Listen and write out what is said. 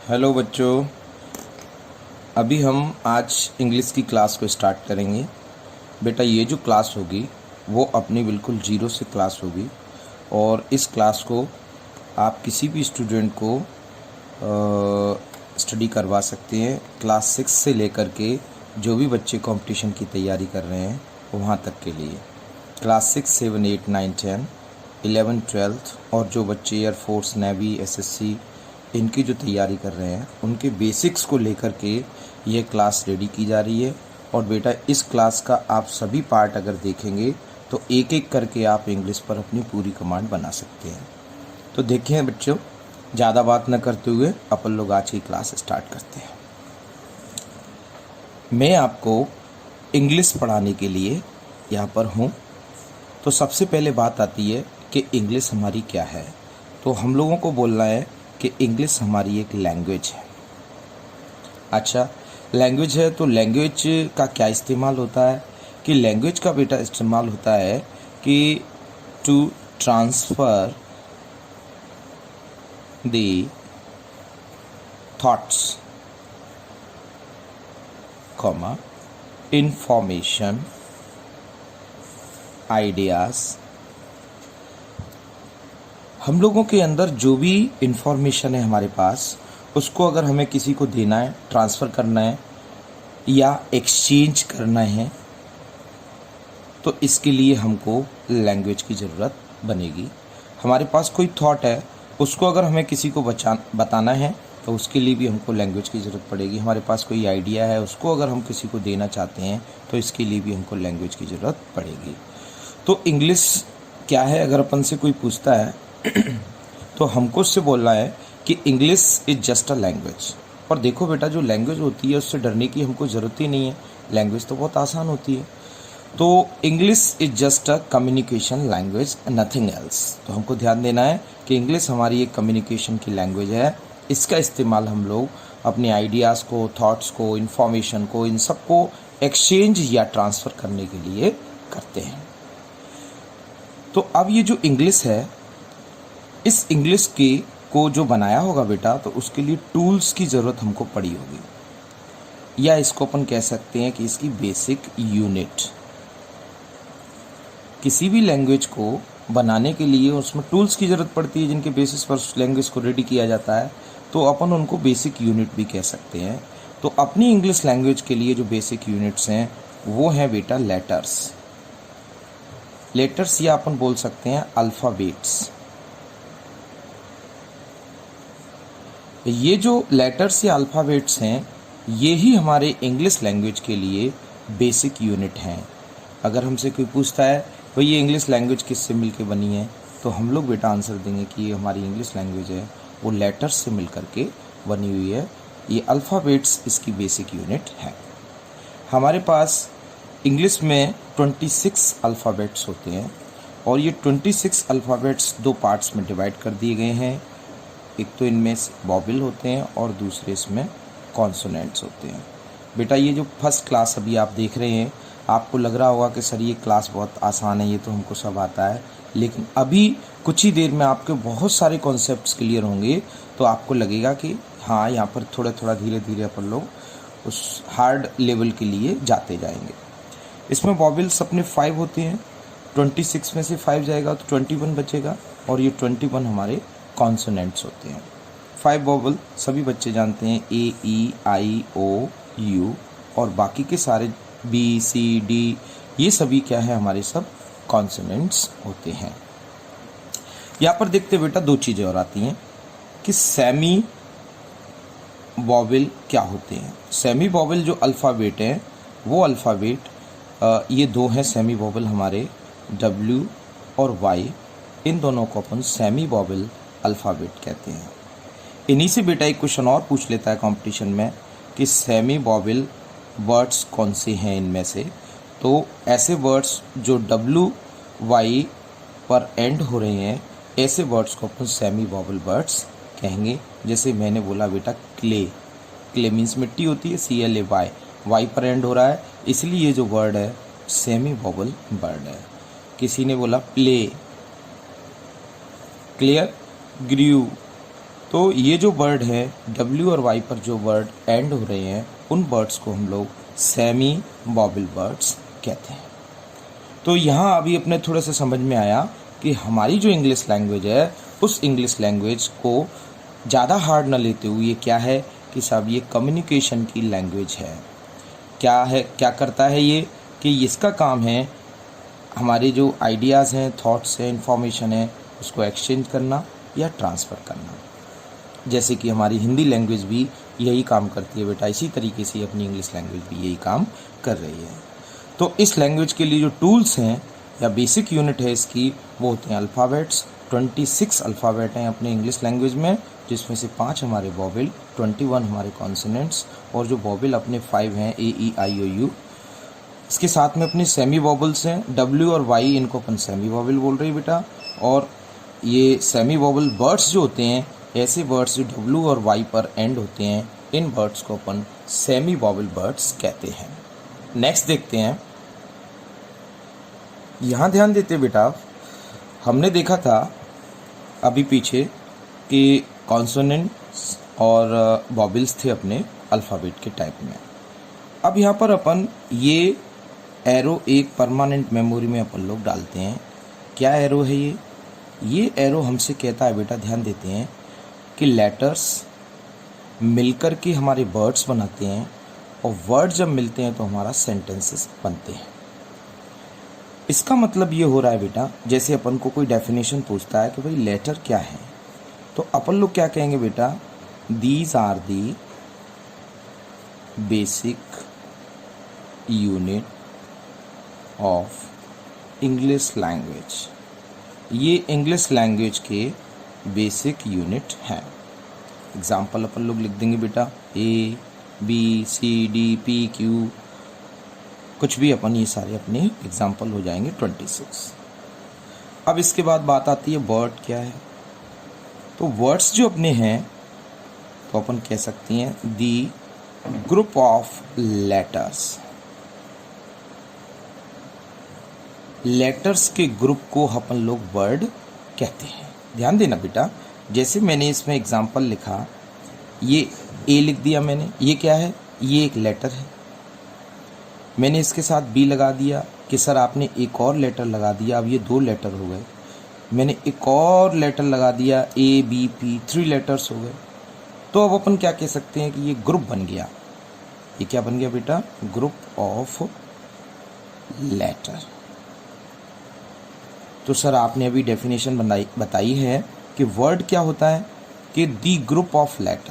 Hello बच्चों, अभी हम आज इंग्लिश की क्लास को स्टार्ट करेंगे। बेटा ये जो क्लास होगी वो अपनी बिल्कुल जीरो से क्लास होगी और इस क्लास को आप किसी भी स्टूडेंट को स्टडी करवा सकते हैं। क्लास 6 से लेकर के जो भी बच्चे कंपटीशन की तैयारी कर रहे हैं वहाँ तक के लिए, क्लास 6, 7, 8, 9, 10, 11, 12 और जो बच्चे एयरफोर्स, नेवी, एसएससी इनकी जो तैयारी कर रहे हैं उनके बेसिक्स को लेकर के ये क्लास रेडी की जा रही है। और बेटा इस क्लास का आप सभी पार्ट अगर देखेंगे तो एक एक करके आप इंग्लिश पर अपनी पूरी कमांड बना सकते हैं। तो देखिए बच्चों, ज़्यादा बात न करते हुए अपन लोग आज की क्लास स्टार्ट करते हैं। मैं आपको इंग्लिश पढ़ाने के लिए यहाँ पर हूँ। तो सबसे पहले बात आती है कि इंग्लिश हमारी क्या है। तो हम लोगों को बोलना है कि इंग्लिश हमारी एक लैंग्वेज है। अच्छा, लैंग्वेज है तो लैंग्वेज का क्या इस्तेमाल होता है कि लैंग्वेज का बेटा इस्तेमाल होता है कि to transfer the thoughts, comma, information, ideas. हम लोगों के अंदर जो भी इंफॉर्मेशन है हमारे पास, उसको अगर हमें किसी को देना है, ट्रांसफ़र करना है या एक्सचेंज करना है तो इसके लिए हमको लैंग्वेज की ज़रूरत बनेगी। हमारे पास कोई थॉट है, उसको अगर हमें किसी को बताना है तो उसके लिए भी हमको लैंग्वेज की ज़रूरत पड़ेगी। हमारे पास कोई आइडिया है, उसको अगर हम किसी को देना चाहते हैं तो इसके लिए भी हमको लैंग्वेज की ज़रूरत पड़ेगी। तो इंग्लिश क्या है अगर अपन से कोई पूछता है तो हमको उससे बोलना है कि English is just a language. और देखो बेटा, जो लैंग्वेज होती है उससे डरने की हमको ज़रूरत ही नहीं है, लैंग्वेज तो बहुत आसान होती है। तो English is just a communication language, nothing else. तो हमको ध्यान देना है कि इंग्लिश हमारी एक कम्युनिकेशन की लैंग्वेज है। इसका इस्तेमाल हम लोग अपने आइडियाज़ को, थॉट्स को, इन्फॉर्मेशन को, इन सब को एक्सचेंज या ट्रांसफ़र करने के लिए करते हैं। तो अब ये जो इंग्लिश है, इस इंग्लिश के को जो बनाया होगा बेटा, तो उसके लिए टूल्स की ज़रूरत हमको पड़ी होगी, या इसको अपन कह सकते हैं कि इसकी बेसिक यूनिट। किसी भी लैंग्वेज को बनाने के लिए उसमें टूल्स की ज़रूरत पड़ती है जिनके बेसिस पर उस लैंग्वेज को रेडी किया जाता है, तो अपन उनको बेसिक यूनिट भी कह सकते हैं। तो अपनी इंग्लिश लैंग्वेज के लिए जो बेसिक यूनिट्स हैं वो हैं बेटा लेटर्स। लेटर्स या अपन बोल सकते हैं अल्फ़ाबेट्स। ये जो लेटर्स या अल्फ़ाबेट्स हैं ये ही हमारे इंग्लिश लैंग्वेज के लिए बेसिक यूनिट हैं। अगर हमसे कोई पूछता है भाई ये इंग्लिश लैंग्वेज किससे मिलके बनी है, तो हम लोग बेटा आंसर देंगे कि ये हमारी इंग्लिश लैंग्वेज है वो लेटर्स से मिल करके बनी हुई है। ये अल्फ़ाबेट्स इसकी बेसिक यूनिट है। हमारे पास इंग्लिश में 26 अल्फ़ाबेट्स होते हैं और ये 26 अल्फ़ाबेट्स दो पार्ट्स में डिवाइड कर दिए गए हैं। एक तो इनमें वॉवेल होते हैं और दूसरे इसमें कॉन्सोनेंट्स होते हैं। बेटा ये जो फर्स्ट क्लास अभी आप देख रहे हैं, आपको लग रहा होगा कि सर ये क्लास बहुत आसान है, ये तो हमको सब आता है, लेकिन अभी कुछ ही देर में आपके बहुत सारे कॉन्सेप्ट्स क्लियर होंगे तो आपको लगेगा कि हाँ, यहाँ पर थोड़ा थोड़ा धीरे धीरे अपन लोग उस हार्ड लेवल के लिए जाते जाएंगे। इसमें वॉवेल्स अपने 5 होते हैं, 26 में से 5 जाएगा तो 21 बचेगा और ये 21 हमारे कॉन्सोनेंट्स होते हैं। 5 वॉवेल सभी बच्चे जानते हैं, ए, ई, आई, ओ, यू, और बाकी के सारे बी, सी, डी, ये सभी क्या है हमारे सब कॉन्सोनेंट्स होते हैं। यहाँ पर देखते बेटा दो चीज़ें और आती हैं कि सेमी वॉवेल क्या होते हैं। सेमी वॉवेल जो अल्फ़ाबेट हैं वो अल्फ़ाबेट ये दो हैं सेमी वॉवेल हमारे, W और Y, इन दोनों को अपन सेमी वॉवेल अल्फ़ाबेट कहते हैं। इन्हीं से बेटा एक क्वेश्चन और पूछ लेता है कंपटीशन में कि सेमी वॉवेल वर्ड्स कौन से हैं इनमें से। तो ऐसे वर्ड्स जो WY पर एंड हो रहे हैं, ऐसे वर्ड्स को अपन सेमी वॉवेल वर्ड्स कहेंगे। जैसे मैंने बोला बेटा क्ले, क्ले मीन्स मिट्टी होती है, CLAY, Y पर एंड हो रहा है, इसलिए ये जो वर्ड है सेमी वॉवेल वर्ड है। किसी ने बोला प्ले, क्लियर, ग्रू, तो ये जो वर्ड है W और Y पर जो वर्ड एंड हो रहे हैं उन वर्ड्स को हम लोग सेमी वोवेल वर्ड्स कहते हैं। तो यहाँ अभी अपने थोड़ा सा समझ में आया कि हमारी जो इंग्लिश लैंग्वेज है उस इंग्लिश लैंग्वेज को ज़्यादा हार्ड न लेते हुए ये क्या है कि साहब ये कम्युनिकेशन की लैंग्वेज है। क्या है, क्या करता है ये कि इसका काम है हमारे जो आइडियाज़ हैं, थॉट्स हैं, इंफॉर्मेशन है उसको एक्सचेंज करना या ट्रांसफ़र करना। जैसे कि हमारी हिंदी लैंग्वेज भी यही काम करती है बेटा, इसी तरीके से अपनी इंग्लिश लैंग्वेज भी यही काम कर रही है। तो इस लैंग्वेज के लिए जो टूल्स हैं या बेसिक यूनिट है इसकी वो होते हैं अल्फ़ाबेट्स। 26 अल्फ़ाबेट हैं अपने इंग्लिश लैंग्वेज में, जिसमें से 5 हमारे वोवेल, 21 हमारे कॉन्सोनेंट्स और जो वोवेल अपने 5 हैं AEIOU। इसके साथ में अपने सेमी वोवेल्स हैं W और Y, इनको अपन सेमी वोवेल बोल रहे हैं बेटा। और ये सेमी वोवेल वर्ड्स जो होते हैं, ऐसे वर्ड्स जो W और Y पर एंड होते हैं, इन वर्ड्स को अपन सेमी वोवेल वर्ड्स कहते हैं। नेक्स्ट देखते हैं, यहाँ ध्यान देते बेटा, हमने देखा था अभी पीछे कि कॉन्सोनेंट्स और वोवेल्स थे अपने अल्फ़ाबेट के टाइप में। अब यहाँ पर अपन ये एरो एक परमानेंट मेमोरी में अपन लोग डालते हैं। क्या एरो है ये एरो हमसे कहता है बेटा, ध्यान देते हैं कि लेटर्स मिलकर के हमारे वर्ड्स बनाते हैं और वर्ड जब मिलते हैं तो हमारा सेंटेंसेस बनते हैं। इसका मतलब ये हो रहा है बेटा, जैसे अपन को कोई डेफिनेशन पूछता है कि भाई लेटर क्या है, तो अपन लोग क्या कहेंगे बेटा, these are the basic unit of English language. ये इंग्लिश लैंग्वेज के बेसिक यूनिट हैं। एग्जाम्पल अपन लोग लिख देंगे बेटा, ABCDPQ, कुछ भी अपन, ये सारे अपने एग्जाम्पल हो जाएंगे 26। अब इसके बाद बात आती है वर्ड क्या है। तो वर्ड्स जो अपने हैं तो अपन कह सकते हैं दी ग्रुप ऑफ लेटर्स। लेटर्स के ग्रुप को अपन लोग वर्ड कहते हैं। ध्यान देना बेटा, जैसे मैंने इसमें एग्जाम्पल लिखा, ये ए लिख दिया मैंने, ये क्या है, ये एक लेटर है। मैंने इसके साथ बी लगा दिया कि सर आपने एक और लेटर लगा दिया, अब ये 2 लेटर हो गए। मैंने एक और लेटर लगा दिया ABP, 3 लेटर्स हो गए। तो अब अपन क्या कह सकते हैं कि ये ग्रुप बन गया। ये क्या बन गया बेटा, ग्रुप ऑफ लेटर। तो सर आपने अभी डेफिनेशन बताई है कि वर्ड क्या होता है कि दी ग्रुप ऑफ लेटर।